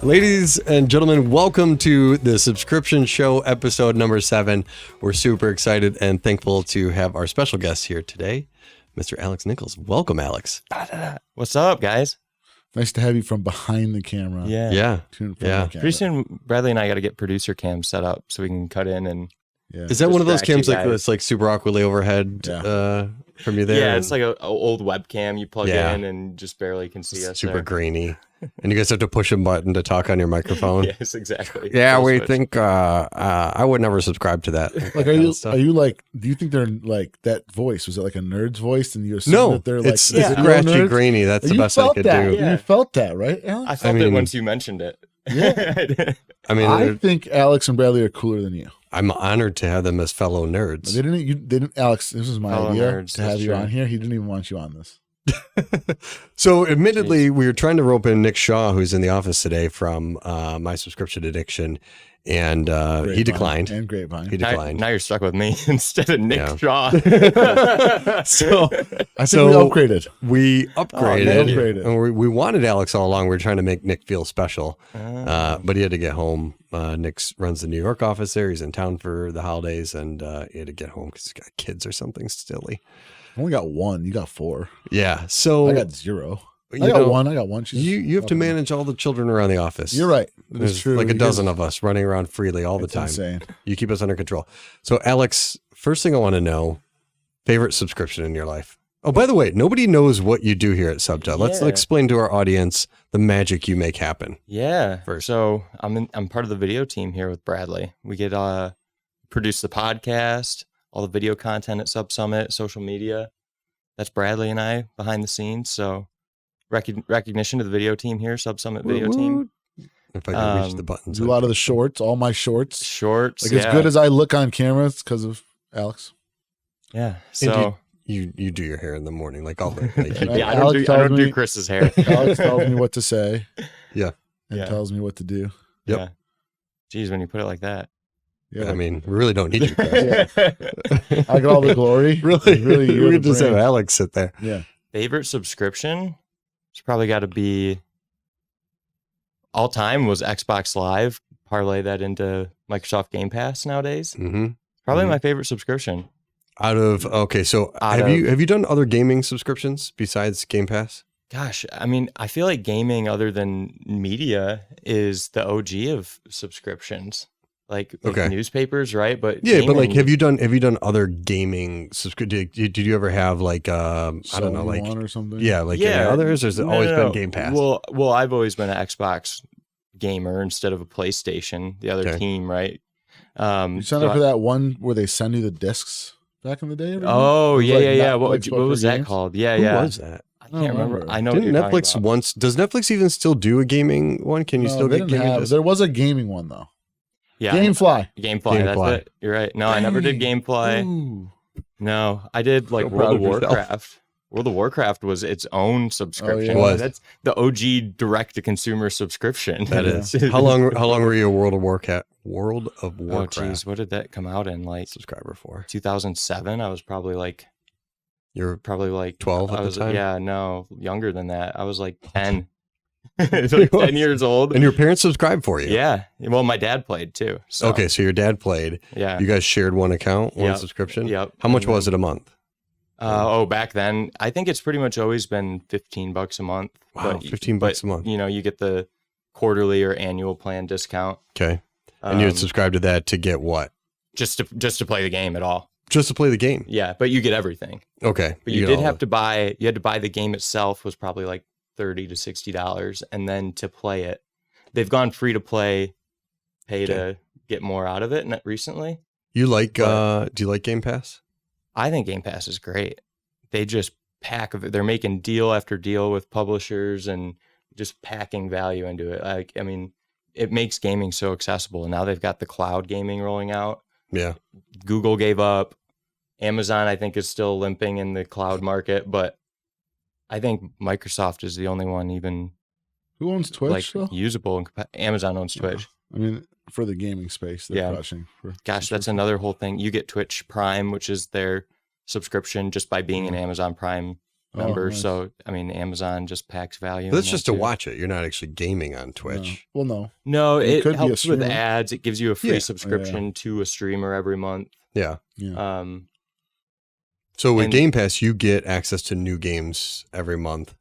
Ladies and gentlemen, welcome to the Subscription Show, episode number 7. We're super excited and thankful to have our special guest here today, Mr. Alex Nichols. Welcome, Alex. What's up, guys? Nice to have you from behind the camera. Yeah. Pretty soon, Bradley and I got to get producer cam set up so we can cut in and. Yeah. Is that one of those cams that's like super awkwardly overhead from you there? Yeah, it's like an old webcam you plug in and just barely can see us. Super grainy. And you guys have to push a button to talk on your microphone. Yes, exactly. Yeah, we think I would never subscribe to that. Like, are you like? Do you think they're like that voice? Was it like a nerd's voice? And you're no, that they're like it's scratchy, grainy. That's the best I could do. Yeah. You felt that, right, Alex? I felt it once you mentioned it. Yeah. I think Alex and Bradley are cooler than you. I'm honored to have them as fellow nerds. They didn't. Alex, this was my fellow idea nerds, to have you on here. He didn't even want you on this. So admittedly, we were trying to rope in Nick Shaw, who's in the office today from My Subscription Addiction, and he declined. And Grapevine. He declined. Now you're stuck with me instead of Nick Shaw. So I think we upgraded. We upgraded. And we wanted Alex all along. We were trying to make Nick feel special, but he had to get home. Nick runs the New York office there. He's in town for the holidays, and he had to get home because he's got kids or something silly. I only got one. You got 4. Yeah. So I got 0. I got one. You have to manage all the children around the office. You're right. There's true. Like a dozen of us running around freely all the time. Insane. You keep us under control. So Alex, first thing I want to know, favorite subscription in your life? Oh, by the way, nobody knows what you do here at Subta. Let's explain to our audience the magic you make happen. Yeah. So I'm part of the video team here with Bradley. We get produce the podcast, all the video content at Sub Summit, social media. That's Bradley and I behind the scenes. So recognition to the video team here, Sub Summit video team. If I can reach the buttons. Do a lot of the shorts, all my shorts. Shorts. Like as good as I look on camera, it's because of Alex. Yeah. So you do your hair in the morning, like all the like I don't do Chris's hair. Alex tells me what to say. Yeah. And tells me what to do. Yep. Yeah. Geez, when you put it like that. Yeah. I mean, we really don't need you, Chris. I get all the glory. Really, we could just have Alex sit there. Yeah. Favorite subscription? It's probably got to be all time was Xbox Live. Parlay that into Microsoft Game Pass nowadays. Mm-hmm. Probably my favorite subscription. So have you done other gaming subscriptions besides Game Pass? Gosh, I mean, I feel like gaming other than media is the OG of subscriptions. Like newspapers, right? But gaming, but like, have you done other gaming subscriptions? Did you ever have like I don't know, like one or something? Yeah, like any others? Or has it always been Game Pass? Well, I've always been an Xbox gamer instead of a PlayStation. The other team, right? You signed up for that one where they send you the discs back in the day? Oh yeah. What was that called? Yeah, Who was that? I can't remember. I know. Didn't Netflix once? Does Netflix even still do a gaming one? Can you still get gaming? There was a gaming one though. Yeah, Gamefly. That's it. You're right. No, I never did Gamefly. Ooh. No, I did like World of Warcraft. World of Warcraft was its own subscription. Oh, yeah. That's the OG direct-to-consumer subscription. That is. How long were you a World of Warcraft? Oh, geez, what did that come out in? Like subscriber for 2007. I was probably like. You're probably like 12 at the time. Yeah, no, younger than that. I was like 10. Like 10 years old. And your parents subscribed for you? Yeah. Well, my dad played too. So. Okay, so your dad played. Yeah. You guys shared one account, one subscription? Yep. How much was it a month? Back then, I think it's pretty much always been $15 a month. Wow, $15 a month. You know, you get the quarterly or annual plan discount. Okay. And you would subscribe to that to get what? Just to play the game at all. Just to play the game? Yeah, but you get everything. Okay. But you had to buy the game itself was probably like $30 to $60, and then to play it, they've gone free to play, pay to get more out of it. Recently, you like? Do you like Game Pass? I think Game Pass is great. They just pack of it. They're making deal after deal with publishers and just packing value into it. Like, I mean, it makes gaming so accessible. And now they've got the cloud gaming rolling out. Yeah, Google gave up. Amazon, I think, is still limping in the cloud market, but I think Microsoft is the only one even. Who owns Twitch? Like usable. Amazon owns Twitch. I mean, for the gaming space, they're crushing. Gosh, that's another whole thing. You get Twitch Prime, which is their subscription just by being an Amazon Prime members. nice. So I mean, Amazon just packs value. But that's in just that to too. watch it. You're not actually gaming on Twitch. Well, no. No, You it could be a helps with streamer. ads. It gives you a free Yeah. subscription to a streamer every month. Yeah. Yeah. So with And- Game Pass, you get access to new games every month.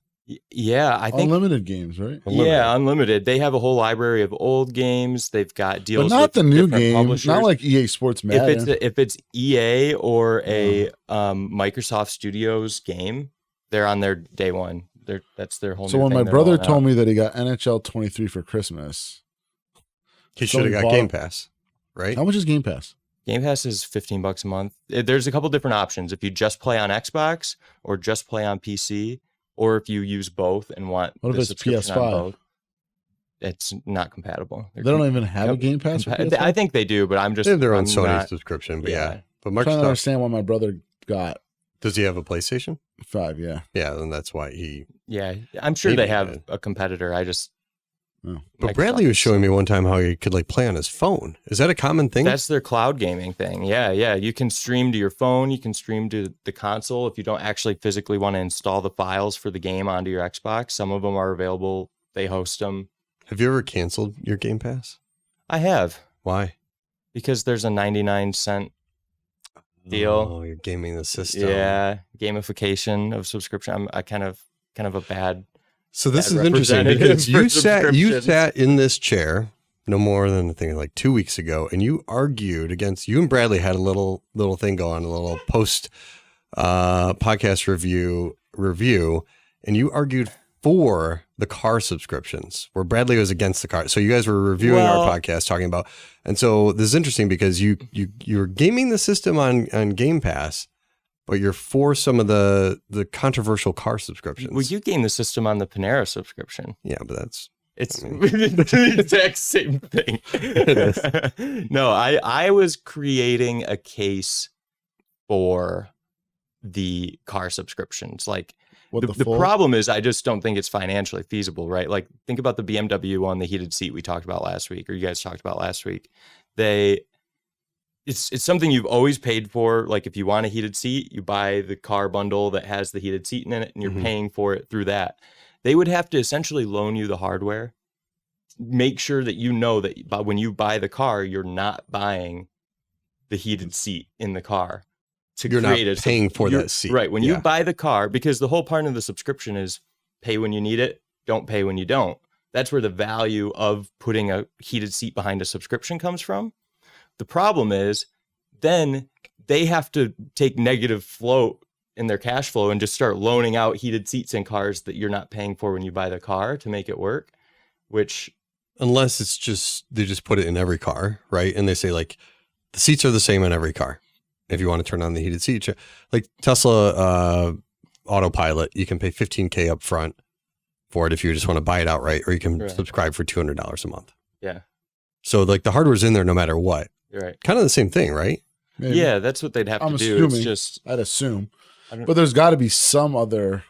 Yeah, I think. Unlimited games, right? Yeah, unlimited. They have a whole library of old games. They've got deals, But not with the new different game. publishers. Not like EA Sports Madden. If it's EA or a Microsoft Studios game, they're on their day one. That's their whole. So new when thing my they're brother rolling told out. me that he got NHL 23 for Christmas, He should have got bought- Game Pass, right? how much is Game Pass? Game Pass is $15 a month. There's a couple different options. If you just play on Xbox or just play on PC, or if you use both and want What if the it's subscription PS5? on both, it's not compatible. They don't even have a Game Pass for PS5? I think they do, but I'm just They have their own I'm Sony not- subscription, but yeah. yeah. But I'm trying to Microsoft, understand why my brother got does he have a PlayStation? 5, yeah. Yeah, then that's why he. Yeah, I'm sure Maybe, they have yeah. a competitor. I just. Oh. But Bradley was showing me one time how he could like play on his phone. Is that a common thing? That's their cloud gaming thing. Yeah. You can stream to your phone. You can stream to the console. If you don't actually physically want to install the files for the game onto your Xbox, some of them are available. They host them. Have you ever canceled your Game Pass? I have, Why? because there's a 99-cent deal. Oh, you're gaming the system. Yeah, gamification of subscription. I kind of a bad. So this Bad is interesting representative because for you subscriptions. sat in this chair no more than I think like 2 weeks ago, and you argued against. You and Bradley had a little thing go on, a little post podcast review, and you argued for the car subscriptions, where Bradley was against the car. So you guys were reviewing our podcast, talking about, and so this is interesting because you're gaming the system on Game Pass, but you're for some of the controversial car subscriptions. Well, you game the system on the Panera subscription. Yeah, but that's It's the exact same thing. No, I was creating a case for the car subscriptions. Like What the problem is, I just don't think it's financially feasible, right? Like think about the BMW one, the heated seat we talked about last week, or you guys talked about last week. It's something you've always paid for. Like if you want a heated seat, you buy the car bundle that has the heated seat in it, and you're paying for it through that. They would have to essentially loan you the hardware, make sure that you know that when you buy the car, you're not buying the heated seat in the car. You're not paying for that seat. Right. When Yeah. you buy the car, because the whole part of the subscription is pay when you need it, don't pay when you don't. That's where the value of putting a heated seat behind a subscription comes from. The problem is then they have to take negative float in their cash flow and just start loaning out heated seats in cars that you're not paying for when you buy the car to make it work, which unless it's just they just put it in every car, right? And they say like the seats are the same in every car. If you want to turn on the heated seat, like Tesla Autopilot, you can pay $15,000 up front for it if you just want to buy it outright, or you can subscribe for $200 a month. Yeah. So like the hardware's in there no matter what. You're right. Kind of the same thing, right? Maybe. Yeah, that's what they'd have I'm to do. It's assuming. just I'd assume. don't- But there's got to be some other.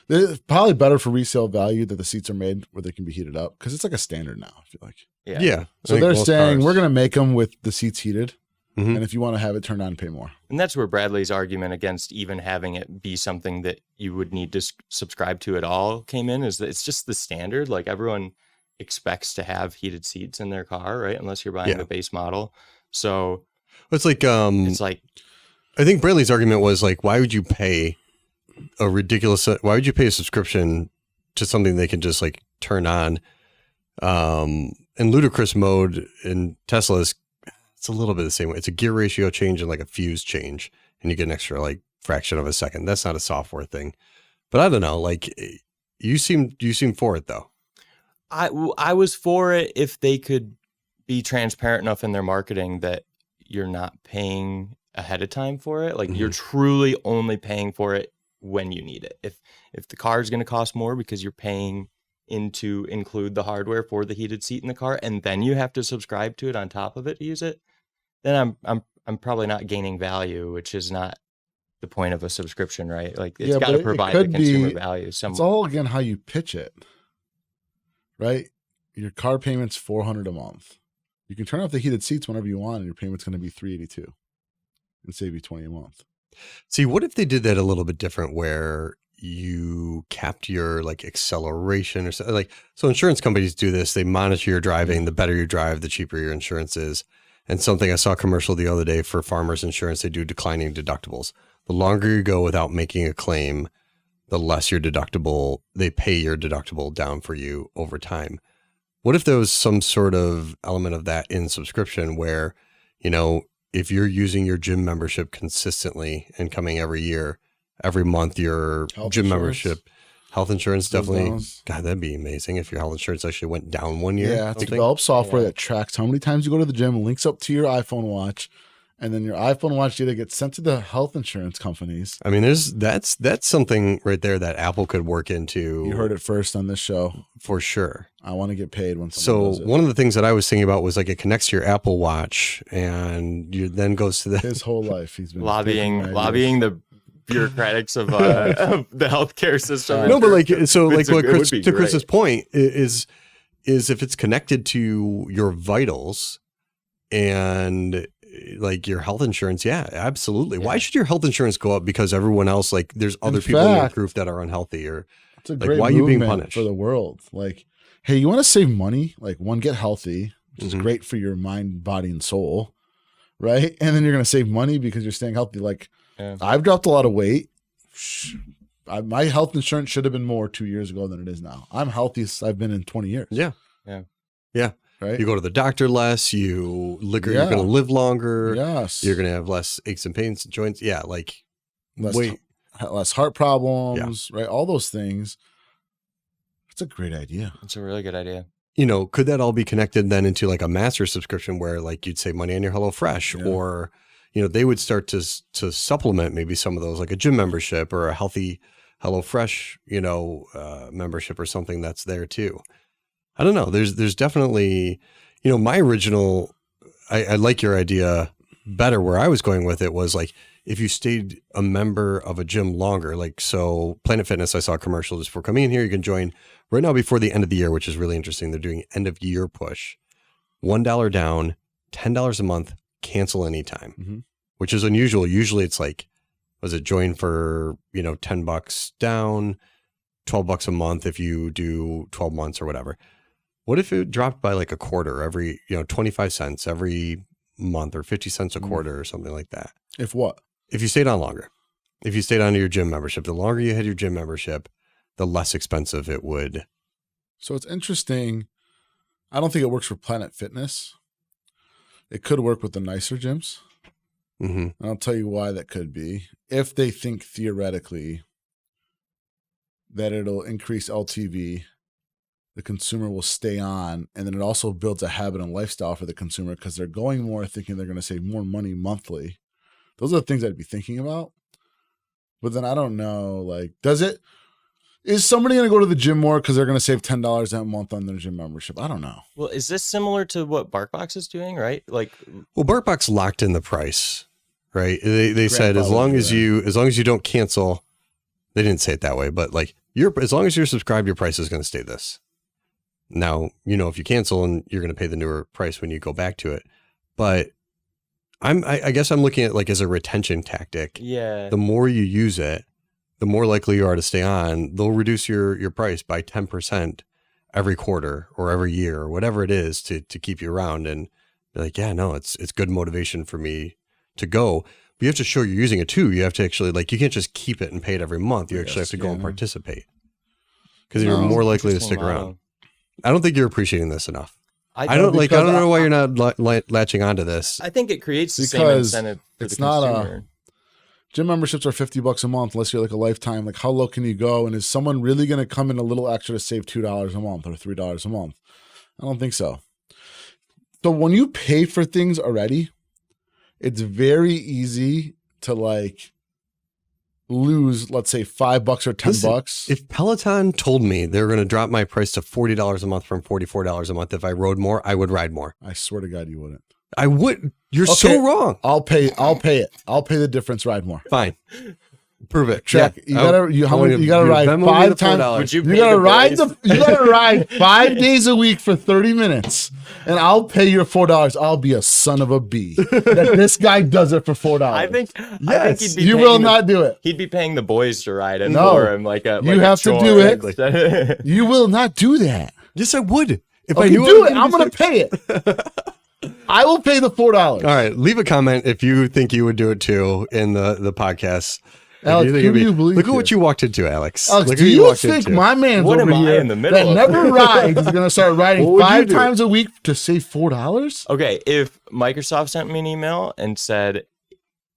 It's probably better for resale value that the seats are made where they can be heated up, because it's like a standard now, I feel like. yeah. So I think they're most saying cars- we're going to make them with the seats heated. Mhm. And if you want to have it turned on, pay more. And that's where Bradley's argument against even having it be something that you would need to subscribe to at all came in, is that it's just the standard. Like everyone expects to have heated seats in their car, right? Unless you're buying Yeah. the base model. So It's like it's like, I think Bradley's argument was like, why would you pay why would you pay a subscription to something they can just like turn on? In ludicrous mode in Tesla it's a little bit the same way. It's a gear ratio change and like a fuse change, and you get an extra like fraction of a second. That's not a software thing, but I don't know. Like you seem for it though. I was for it if they could be transparent enough in their marketing that you're not paying ahead of time for it. Like you're truly only paying for it when you need it. If the car is going to cost more because you're paying to include the hardware for the heated seat in the car, and then you have to subscribe to it on top of it to use it, then I'm probably not gaining value, which is not the point of a subscription, right? Like it's got to provide the consumer value. It's all again how you pitch it, right? Your car payment's $400 a month. You can turn off the heated seats whenever you want, and your payment's going to be $382, and save you $20 a month. See, what if they did that a little bit different where you capped your like acceleration or something? Like, so insurance companies do this. They monitor your driving. The better you drive, the cheaper your insurance is. And something I saw a commercial the other day for farmers insurance, they do declining deductibles. The longer you go without making a claim, the less your deductible, they pay your deductible down for you over time. What if there was some sort of element of that in subscription where, you know, if you're using your gym membership consistently and coming every year, every month, your Health gym insurance. membership, health insurance Goes definitely, down. God, that'd be amazing if your health insurance actually went down one year. Yeah, to something. develop software Yeah. that tracks how many times you go to the gym, links up to your iPhone watch, and then your iPhone watch data gets sent to the health insurance companies. I mean, that's something right there that Apple could work into. You heard it first on this show. for sure. I want to get paid when someone So does it. one of the things that I was thinking about was like it connects to your Apple Watch and you then goes to the His whole life he's been lobbying taking my the bureaucratics of the healthcare system. No, but like so, like It's a- what it would Chris, be to Chris's great. point is if it's connected to your vitals and like your health insurance, yeah, absolutely. Why Yeah. should your health insurance go up because everyone else like there's other people in your fact- group that are unhealthy or It's a like, great why are you being movement punished? for the world. Like, hey, you want to save money? Like, one, get healthy, which is Mhm. great for your mind, body, and soul, right? And then you're going to save money because you're staying healthy. Like, Yeah. I've dropped a lot of weight. My health insurance should have been more 2 years ago than it is now. I'm healthiest I've been in 20 years. yeah. Right? You go to the doctor less, you're Yeah. going to live longer. Yes. You're going to have less aches and pains, joints. Yeah. Like, less, wait. less heart problems, right? All those things. That's a great idea. It's a really good idea. you know, could that all be connected then into like a master subscription where like you'd save money on your HelloFresh Yeah. or, you know, they would start to supplement maybe some of those like a gym membership or a healthy HelloFresh, you know, membership or something that's there too. I don't know. There's definitely, you know, my original, I like your idea better where I was going with it was like, if you stayed a member of a gym longer, like so Planet Fitness, I saw a commercial just before coming in here. You can join right now before the end of the year, which is really interesting. They're doing end of year push, $1 down, $10 a month, cancel anytime, Mhm. which is unusual. Usually it's like, was it join for, you know, $10 down, $12 a month if you do 12 months or whatever. What if it dropped by like a quarter every, you know, 25 cents every month or 50 cents a quarter or something like that? If what? If you stayed on longer, if you stayed on your gym membership, the longer you had your gym membership, the less expensive it would. So it's interesting. I don't think it works for Planet Fitness. It could work with the nicer gyms. Mm-hmm. And I'll tell you why that could be. If they think theoretically that it'll increase LTV, the consumer will stay on, and then it also builds a habit and lifestyle for the consumer because they're going more thinking they're going to save more money monthly. Those are the things I'd be thinking about. But then I don't know, like, is somebody going to go to the gym more because they're going to save $10 a month on their gym membership? I don't know. Well, is this similar to what BarkBox is doing, right? Like, Well, BarkBox locked in the price, right? They said as long as you don't cancel, they didn't say it that way, but like as long as you're subscribed, your price is going to stay this. Now, you know, if you cancel and you're going to pay the newer price when you go back to it, but I guess I'm looking at like as a retention tactic. yeah, The more you use it, the more likely you are to stay on. They'll reduce your price by 10% every quarter or every year or whatever it is to keep you around. And be like, yeah, no, it's good motivation for me to go. But you have to show you're using it too. You have to actually like, you can't just keep it and pay it every month. You actually have to go and participate because you're more likely to stick around. I don't think you're appreciating this enough. I don't know why you're not latching onto this. I think it creates the same Because incentive for it's the not consumer. Gym memberships are $50 a month unless you're like a lifetime. Like, how low can you go? And is someone really going to come in a little extra to save $2 a month or $3 a month? I don't think so. So when you pay for things already, it's very easy to like lose, let's say $5 or $10. If Peloton told me they were going to drop my price to $40 a month from $44 a month, if I rode more, I would ride more. I swear to God, you wouldn't. I would. You're Okay. so wrong. I'll pay it. I'll pay the difference, ride more. Fine. Prove it. Check. Yeah. You gotta ride Venmo me 5 the times. $4. Would you You pay gotta the ride boys? you gotta ride 5 days a week for 30 minutes, and I'll pay your $4. I'll be a son of a bee that this guy does it for $4. I think Yes. he'd be You paying will not do it. He'd be paying the boys to ride it No. for him, like a. You like a have to chore. do it. You will not do that. Yes, I would. If Okay, I knew do I it. was I'm gonna pay it. I will pay the $4. All right, leave a comment if you think you would do it too in the podcast. If Alex, you think who it'd do be- you believe Look at here? what you walked into, Alex. Alex, Look do who you walked think into. my man's What over am I here in the middle that of? never rides is gonna start riding What would you 5 do? times a week to save $4? Okay, if Microsoft sent me an email and said,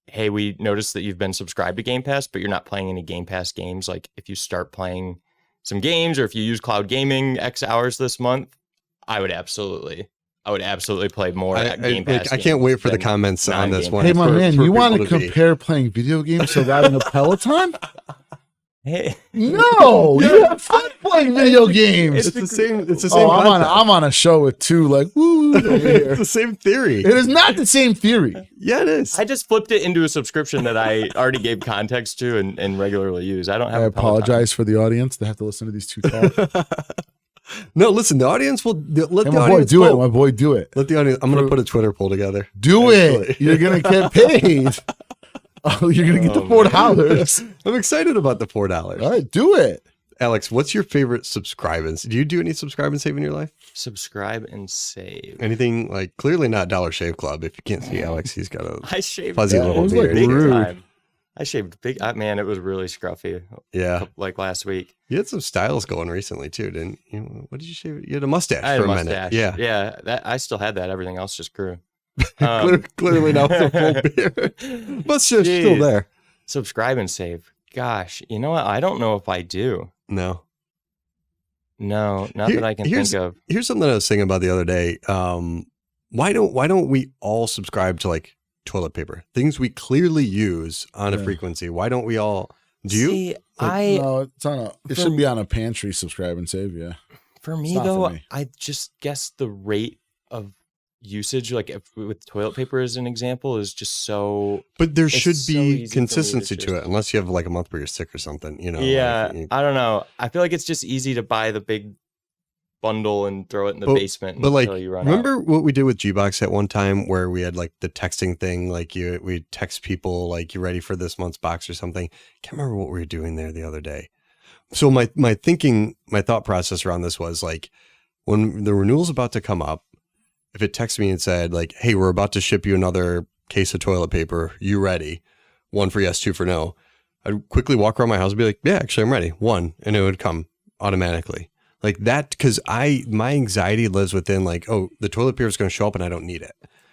"Hey, we noticed that you've been subscribed to Game Pass, but you're not playing any Game Pass games. Like, if you start playing some games, or if you use cloud gaming X hours this month, I would absolutely play more Game Pass. I can't wait for the than comments on this non-Game one. Hey, my for- man, for you want to people be. compare playing video games to riding a Peloton? Hey, No, you have fun playing video games. It's the same. It's the same. Oh, concept. I'm on a show with two like woo over It's here. the same theory. It is not the same theory. Yeah, it is. I just flipped it into a subscription that I already gave context to and regularly use. I don't have. I a Peloton. apologize for the audience that have to listen to these two talk. No, listen. The audience will let Hey, the my boy, audience do it. vote. My boy, do it. Let the audience. I'm going to put a Twitter poll together. Do Actually. it. You're gonna get paid. Oh, you're gonna get the $4. I'm excited about the $4. All right, do it. Alex, what's your favorite subscribe and do you do any subscribe and save in your life? Subscribe and save. Anything like clearly not Dollar Shave Club. If you can't see Alex, he's got a I shaved fuzzy Yeah, it little was like beard. big rude. time. I shaved big. Man, it was really scruffy. Yeah, Like last week. you had some styles going recently too, didn't you? What did you shave? You had a mustache I had for a a mustache. minute. Yeah, yeah. That I still had that. Everything else just grew. Clearly now with a full beard. Mustache still Jeez. there. Subscribe and save. Gosh, you know what? I don't know if I do. No. No, not that I can think of. Here's something I was thinking about the other day. Why don't we all subscribe to like toilet paper? Things we clearly use on a Yeah. frequency. Why don't we all? Do you? See, I No, it's on a. It should be on a pantry. Subscribe and save. Yeah. for me It's not for though, me. I just guess the rate of usage, like if, with toilet paper as an example, is just so. But there It's should so easy be for me to consistency to just- it, unless you have like a month where you're sick or something. You know. Yeah, like, you- I don't know. I feel like it's just easy to buy the big bundle and throw it in the But- basement But like, until you run remember out. what we did with Gbox at one time, where we had like the texting thing, like we text people like you ready for this month's box or something. Can't remember what we were doing there the other day. So my thought process around this was like, when the renewal's about to come up, if it texts me and said like, "Hey, we're about to ship you another case of toilet paper. You ready? 1 for yes, 2 for no." I'd quickly walk around my house and be like, "Yeah, actually, I'm ready. 1," and it would come automatically. Like that, because my anxiety lives within like, oh, the toilet paper is going to show up and I don't need it,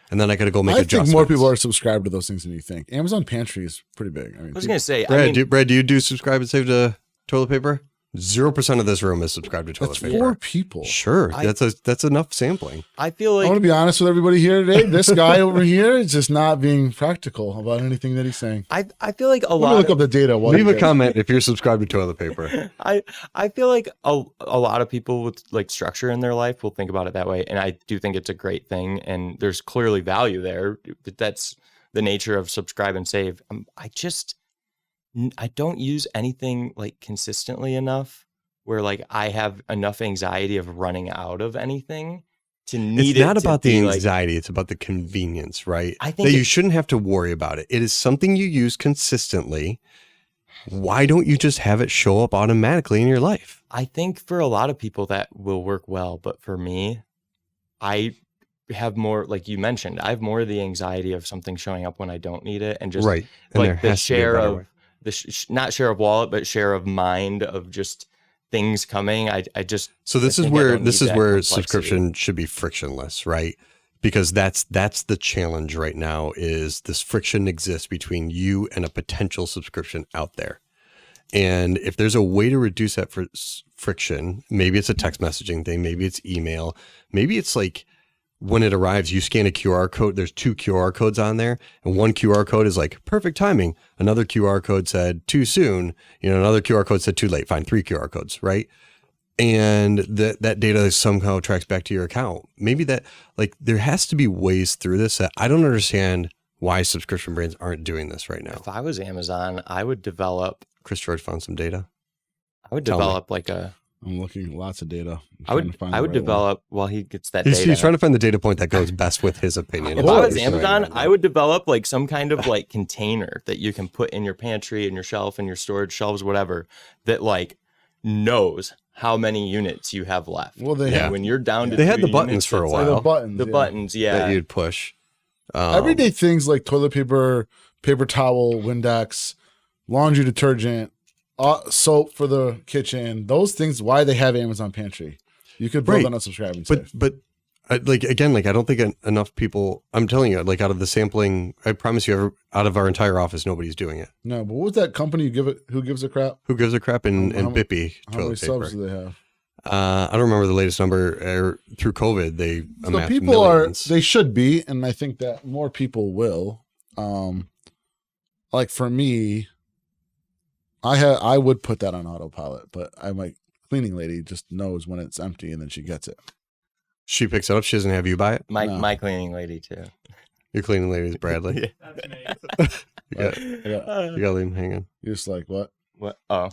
and then I got to go make I adjustments. think more people are subscribed to those things than you think. Amazon Pantry is pretty big. I mean, I was gonna say, Brad, I mean, do you do subscribe and save to toilet paper? 0% of this room is subscribed to toilet that's paper. 4 people. Sure, I- that's enough sampling. I feel I like want to be honest with everybody here today. This guy over here is just not being practical about anything that he's saying. I feel like a Let me lot. look up the data. while Leave you a guys- comment if you're subscribed to toilet paper. I feel like a lot of people with like structure in their life will think about it that way, and I do think it's a great thing, and there's clearly value there. But that's the nature of subscribe and save. I don't use anything like consistently enough where like I have enough anxiety of running out of anything to need It's it. not to about be, the like- anxiety; it's about the convenience, right? I think that you it- shouldn't have to worry about it. It is something you use consistently. Why don't you just have it show up automatically in your life? I think for a lot of people that will work well, but for me, I have more, like you mentioned, I have more of the anxiety of something showing up when I don't need it, and just Right. And there like the has to be a share better of way. not share of wallet, but share of mind of just things coming. I just So this I is think I where don't need that complexity. subscription should be frictionless, right? Because that's the challenge right now is this friction exists between you and a potential subscription out there. And if there's a way to reduce that friction, maybe it's a text messaging thing, maybe it's email, maybe it's like when it arrives, you scan a QR code. There's 2 QR codes on there, and one QR code is like perfect timing. Another QR code said too soon. Another QR code said too late. Fine, 3 QR codes, right? And that data somehow tracks back to your account. Maybe that, like, there has to be ways through this that I don't understand why subscription brands aren't doing this right now. If I was Amazon, I would develop. Chris George found some data. I would Tell me. develop like a. I'm looking lots of data. I would develop while he gets that He's data. trying to find the data point that goes best with his opinion. If about I what was he's doing Amazon, right now. I would develop like some kind of like container that you can put in your pantry and your shelf and your storage shelves, whatever, that like knows how many units you have left. Well, they Yeah. have When you're down to They had 2 the buttons units, for a it's while. like the buttons. the yeah. buttons, yeah. that you'd push. Everyday things like toilet paper, paper towel, Windex, laundry detergent, soap for the kitchen. Those things. Why they have Amazon Pantry? You could build Right. on unsubscribing. But like again, like I don't think enough people. I'm telling you, like out of the sampling, I promise you, out of our entire office, nobody's doing it. no. But what was that company? Who gives a crap? Who gives a crap in How- Bippy How many toilet subs paper? do they have? I don't remember the latest number. Through COVID, they So amassed people millions. they should be, and I think that more people will. Like for me, I would put that on autopilot, but my cleaning lady just knows when it's empty and then she gets it. She picks it up. She doesn't have you buy it. My No. my cleaning lady too. Your cleaning lady is Bradley. That's me. You got you got to leave him hanging. You're just like, what? What? Oh,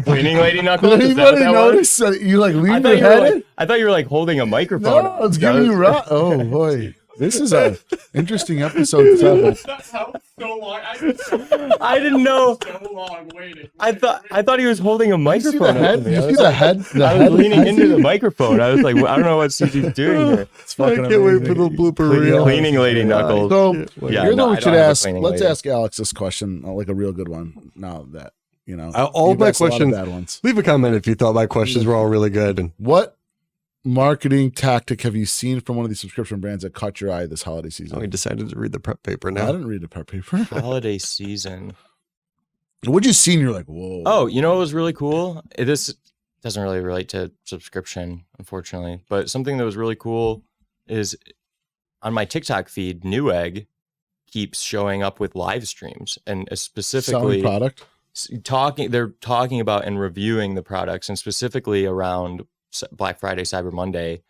cleaning lady knuckles. Is that what Anybody that was? notice that you like I leave thought, your you were head like, in? I thought you were like holding a microphone. No, it's giving you right. Oh boy, this is a interesting episode 7. That was so long. I didn't know. So long waiting. I thought he was holding a You see microphone. the head? up to me. You I see was the like- head? The I head was leaning behind into you? the microphone. I was like, I don't know what CG's doing here. It's fucking I can't wait for amazing. the blooper reel. Cleaning lady knuckles. So Yeah, here's no, what I we don't should have a ask. cleaning Let's lady. ask Alex this question, like a real good one. Now that you know, All you've my asked a lot of questions. bad ones. Leave a comment if you thought my questions were all really good. And What marketing tactic have you seen from one of these subscription brands that caught your eye this holiday season? we decided to read the prep paper I now. didn't read the prep paper. Holiday season. What'd you see? And you're like, whoa. Oh, you know what was really cool? This doesn't really relate to subscription, unfortunately, but something that was really cool is on my TikTok feed, Newegg keeps showing up with live streams and selling specifically product. they're talking about and reviewing the products, and specifically around Black Friday, Cyber Monday,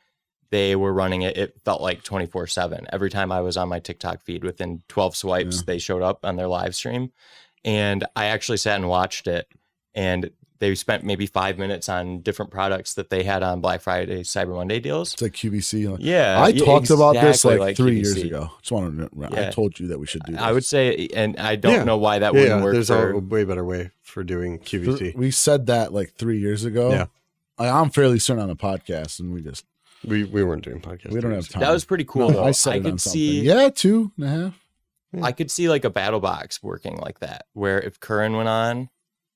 they were running it felt like 24/7. Every time I was on my TikTok feed, within 12 swipes, Yeah. they showed up on their live stream. And I actually sat and watched it, and they spent maybe 5 minutes on different products that they had on Black Friday, Cyber Monday deals. It's like QVC. Like, Yeah. I talked about this exactly like 3 years QVC. ago. Just want to. I Yeah. told you that we should do this. I would say, and I don't Yeah. know why that wouldn't work there's for. a way better way for doing QVC. We said that like 3 years ago. Yeah. I'm fairly certain on a podcast, and We weren't doing podcasts. we don't have time. That was pretty cool, No, though. I said I it on could something. see. Yeah, 2.5. I could see like a battle box working like that, where if Curran went on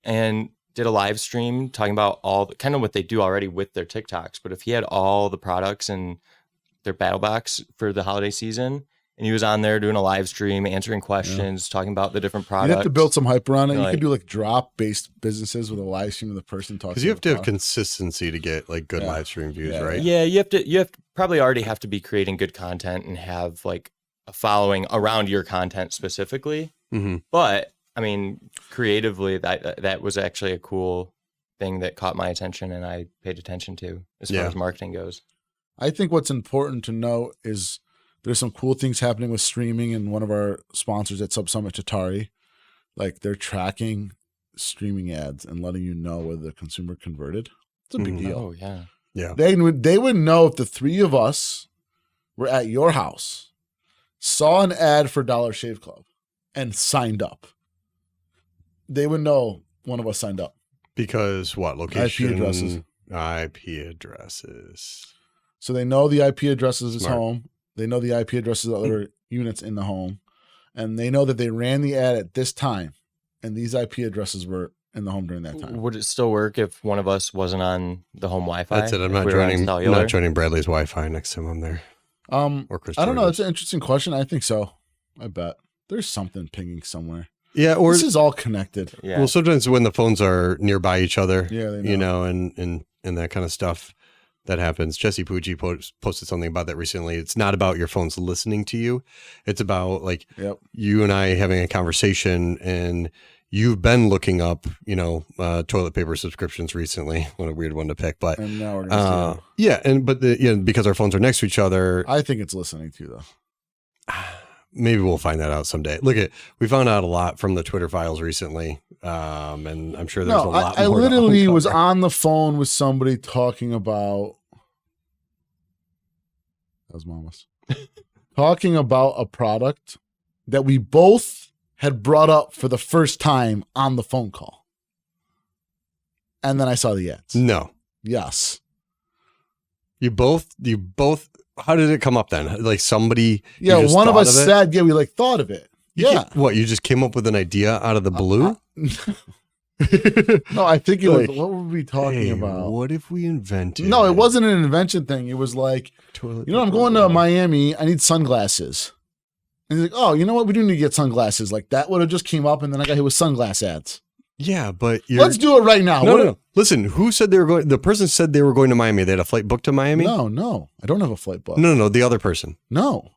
and did a live stream talking about all the kind of what they do already with their TikToks, but if he had all the products in their battle box for the holiday season, and he was on there doing a live stream, answering questions, talking about the different products. You have to build some hype around it. You Like- could do like drop-based businesses with a live stream of the person talking. Because you have to have about consistency to get like good Yeah. live stream views, Yeah. right? Yeah, you have to probably already have to be creating good content and have like a following around your content specifically. Mm-hmm. But I mean, creatively, that was actually a cool thing that caught my attention and I paid attention to as far Yeah. as marketing goes. I think what's important to know is there's some cool things happening with streaming, and one of our sponsors at Subsummit, Chatari, like they're tracking streaming ads and letting you know whether the consumer converted. It's a big Mhm. deal. Oh yeah. Yeah. They would know if the three of us were at your house, saw an ad for Dollar Shave Club, and signed up. They would know one of us signed up. Because what? Location? addresses. IP addresses. So they know the IP addresses is Smart. home. They know the IP addresses of other units in the home. And they know that they ran the ad at this time. And these IP addresses were in the home during that time. Would it still work if one of us wasn't on the home Wi-Fi? That's it. I'm If not we were on joining. I'm cellular? not joining Bradley's Wi-Fi next time I'm there. Or Chris. I don't know. Jordan's. That's an interesting question. I think so. I bet. There's something pinging somewhere. Yeah. Or This is all connected. Yeah. well, sometimes when the phones are nearby each other, Yeah, they know. you know, and that kind of stuff that happens. Jesse Puggi posted something about that recently. It's not about your phones listening to you. It's about like Yep. you and I having a conversation, and you've been looking up, you know, toilet paper subscriptions recently. What a weird one to pick, but And now we're going to yeah, and because our phones are next to each other. I think it's listening to you, though. maybe we'll find that out someday. We found out a lot from the Twitter files recently, and I'm sure there's a lot more. I literally to was uncover. on the phone with somebody talking about. That was Mama's. Talking about a product that we both had brought up for the first time on the phone call. And then I saw the ads. No, Yes. you both. How did it come up then? Like somebody? you Yeah, just one of thought us it? said, yeah, we like thought of it. Yeah. What, you just came up with an idea out of the blue? No, I think it was, Like, what were we talking Hey, about? what if we invented? No, it wasn't an invention thing. It was like, toilet you know, I'm paper going to roll? Miami. I need sunglasses. And he's like, oh, you know what? We do need to get sunglasses. Like that would have just came up, and then I got hit with sunglass ads. Yeah, but you're. Let's do it right now. No. Listen, who said they were going? The person said they were going to Miami. They had a flight booked to Miami. No. I don't have a flight book. No. The other person. No.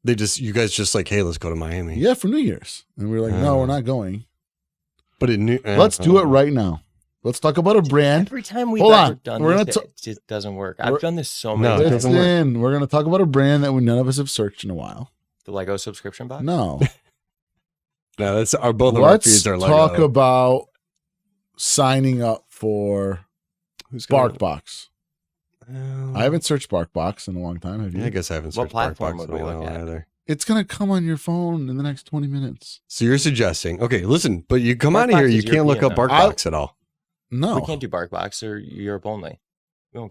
You guys just like, hey, let's go to Miami. Yeah, for New Year's. And we were like, no, we're not going. But it knew. Let's do it right now. Let's talk about a brand. Every time we've Hold ever on. done We're this, gonna it just doesn't work. we're- I've done this so No, many it times. doesn't work. Listen, we're going to talk about a brand that none of us have searched in a while. The Lego subscription box. No. No, that's both of our Let's feeds are talk Lego. about signing up for Who's gonna- BarkBox. Oh. I haven't searched BarkBox in a long time. Have you? Yeah, I guess I haven't What searched platform BarkBox would in a we look while at? either. It's going to come on your phone in the next 20 minutes. So you're suggesting, okay, listen, but you come out of BarkBox here, is you can't look up European, BarkBox at all. No. We can't do BarkBox or Europe only. We won't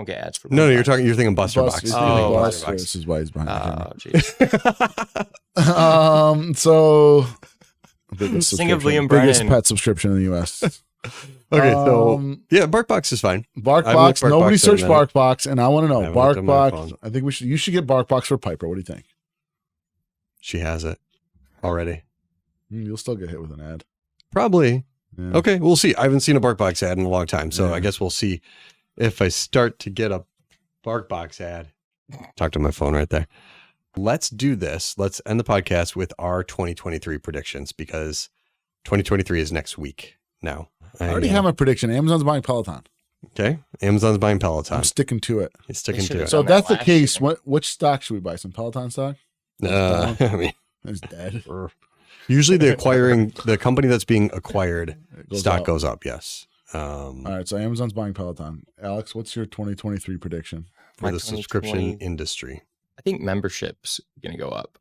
get ads for. No, you're BarkBox. you're thinking Buster Bus- Box. it's Oh, thinking Buster Bus. This is why he's behind Oh, the jeez. camera. So biggest Think of subscription- Liam biggest Brennan. pet subscription in the U.S. Okay, so Um, yeah, BarkBox is fine. I've looked BarkBox. Nobody BarkBox searched in a minute. BarkBox, and I want to know I haven't looked on my BarkBox. phone. I think you should get BarkBox for Piper. What do you think? She has it already. You'll still get hit with an ad. Probably. Yeah. Okay, we'll see. I haven't seen a BarkBox ad in a long time, so Yeah. I guess we'll see if I start to get a BarkBox ad. Talk to my phone right there. Let's do this. Let's end the podcast with our 2023 predictions because 2023 is next week now. I already have my prediction. Amazon's buying Peloton. Okay. Amazon's buying Peloton. I'm sticking to it. He's sticking They to should've it. So done if that's that the last case, year. which stock should we buy? Some Peloton stock? I mean, It's dead. usually the company that's being acquired It goes stock up. goes up. Yes. All right. So Amazon's buying Peloton. Alex, what's your 2023 prediction? For My the 2020 subscription industry. I think membership's going to go up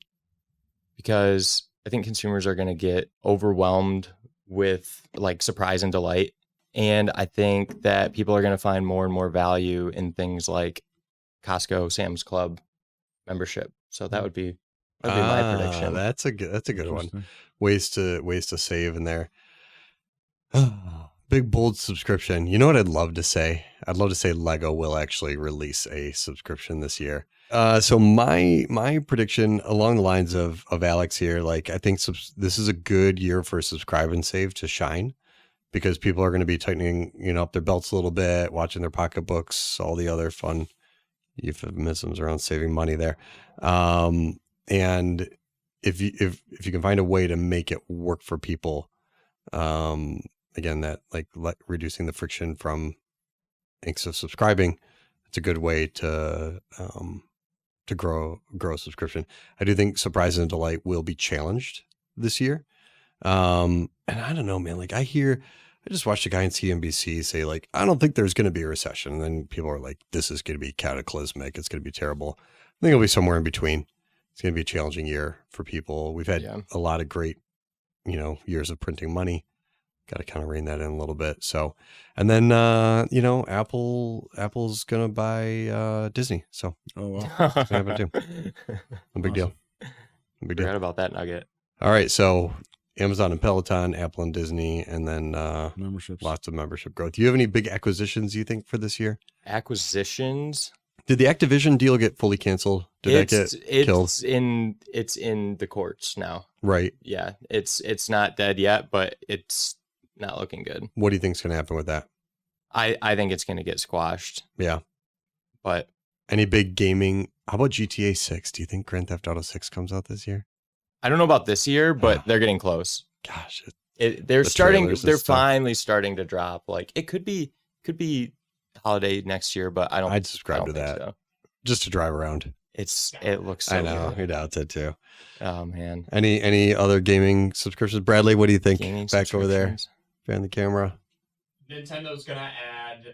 because I think consumers are going to get overwhelmed with like surprise and delight. And I think that people are going to find more and more value in things like Costco, Sam's Club membership. So that would be my prediction. That's a good one. Interesting. Ways to save in there. Big bold subscription. You know what I'd love to say? I'd love to say Lego will actually release a subscription this year. So my prediction along the lines of Alex here, like I think this is a good year for subscribe and save to shine because people are going to be tightening, up their belts a little bit, watching their pocketbooks, all the other fun euphemisms around saving money there. And if you can find a way to make it work for people, again, that like reducing the friction from angst of subscribing, it's a good way to grow a subscription. I do think surprise and delight will be challenged this year. And I don't know, man, like I just watched a guy on CNBC say like, I don't think there's going to be a recession. And then people are like, this is going to be cataclysmic. It's going to be terrible. I think it'll be somewhere in between. It's going to be a challenging year for people. We've had a lot of great, years of printing money. Got to kind of rein that in a little bit. So, and then, Apple's going to buy Disney. So Oh, wow. that's going to happen too. No big deal. No big deal. Forgot about that nugget. All right. So Amazon and Peloton, Apple and Disney, and then Memberships. lots of membership growth. Do you have any big acquisitions you think for this year? Acquisitions. Did the Activision deal get fully canceled? Did that get killed? It's in the courts now. Right. Yeah, it's not dead yet, but it's not looking good. What do you think is going to happen with that? I think it's going to get squashed. Yeah. But Any big gaming? How about GTA 6? Do you think Grand Theft Auto 6 comes out this year? I don't know about this year, but they're getting close. Gosh. They're The starting. trailers and They're stuff. finally starting to drop. Like it could be holiday next year, but I don't. I'd subscribe I to don't think that so. just to drive around. it looks so I know. good. He doubts it too. Oh man. Any other gaming subscriptions? Bradley, what do you think? Gaming Back over there, subscriptions? behind the camera. Nintendo's gonna add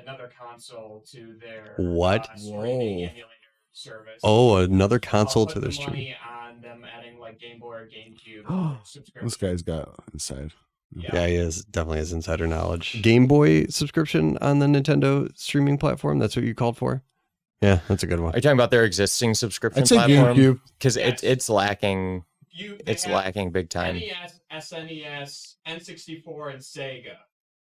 another console to their What? streaming Whoa. emulator service. Oh, another I'll console put to the their stream. money on them adding like Game Boy or GameCube subscription. This guy's got inside. Yeah, he is definitely has insider knowledge. Game Boy subscription on the Nintendo streaming platform. That's what you called for. Yeah, that's a good one. Are you talking about their existing subscription I'd say platform? GameCube. Because Yes. it's lacking. They It's have lacking big time. NES, SNES, N64, and Sega.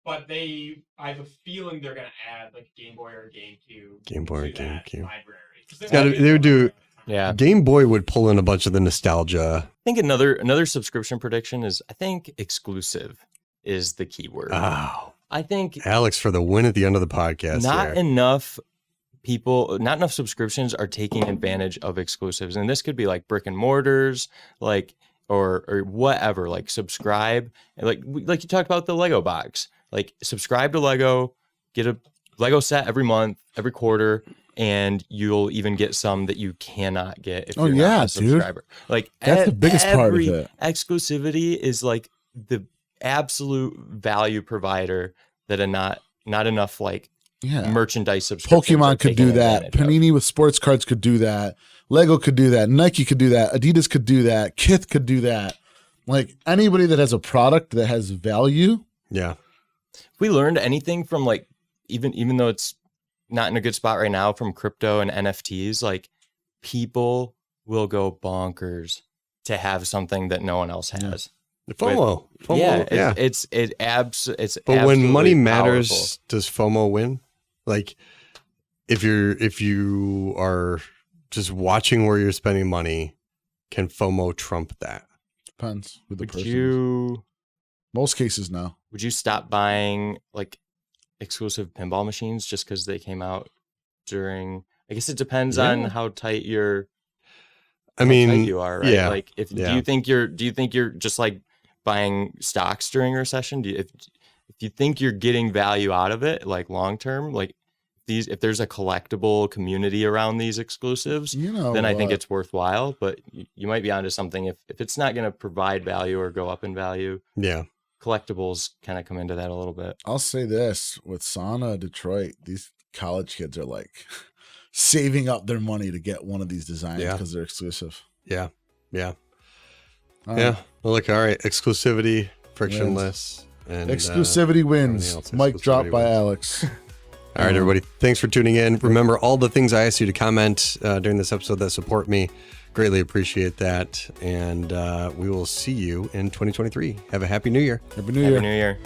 But I have a feeling they're gonna add like Game Boy or GameCube. Game Boy or to that GameCube. library. 'Cause It's gotta- might be they would do- library. Yeah. Game Boy would pull in a bunch of the nostalgia. I think another subscription prediction is I think exclusive is the keyword. Oh, I think Alex for the win at the end of the podcast. not there. enough subscriptions are taking advantage of exclusives. And this could be like brick and mortars, like or whatever, like subscribe. Like you talked about the Lego box. Like subscribe to Lego, get a Lego set every month, every quarter, and you'll even get some that you cannot get if Oh, you're yeah, not a dude. subscriber. Like That's the biggest part of every it. exclusivity is like the absolute value provider that not enough like Yeah. merchandise subscriptions are Pokemon could taking do that. advantage of. Panini with sports cards could do that. Lego could do that. Nike could do that. Adidas could do that. Kith could do that. Like anybody that has a product that has value. Yeah. If we learned anything from like even though it's not in a good spot right now from crypto and NFTs, like people will go bonkers to have something that no one else has. FOMO. FOMO. Yeah, Yeah. it's But when money absolutely matters, powerful. does FOMO win? Like if you are just watching where you're spending money, can FOMO trump that? Depends with the Would person. you Most cases, no. stop buying like exclusive pinball machines just because they came out during? I guess it depends on Yeah. how tight you're. I how mean, tight you are, right? yeah, Like, if yeah. do you think you're just like buying stocks during a recession? If you think you're getting value out of it, like long term, like if there's a collectible community around these exclusives, You know, then I think it's worthwhile. But you might be onto something if it's not going to provide value or go up in value. yeah. Collectibles kind of come into that a little bit. I'll say this with Sauna Detroit, these college kids are like saving up their money to get one of these designs Yeah. because they're exclusive. Yeah. Yeah. All Yeah. right. Well, look, all right. Exclusivity, frictionless, and Exclusivity wins. else, Mic drop exclusivity by wins. Alex. All right, everybody. Thanks for tuning in. Remember all the things I asked you to comment during this episode that support me. Greatly appreciate that. And we will see you in 2023. Have a happy new year. Happy New Happy Year. New Year.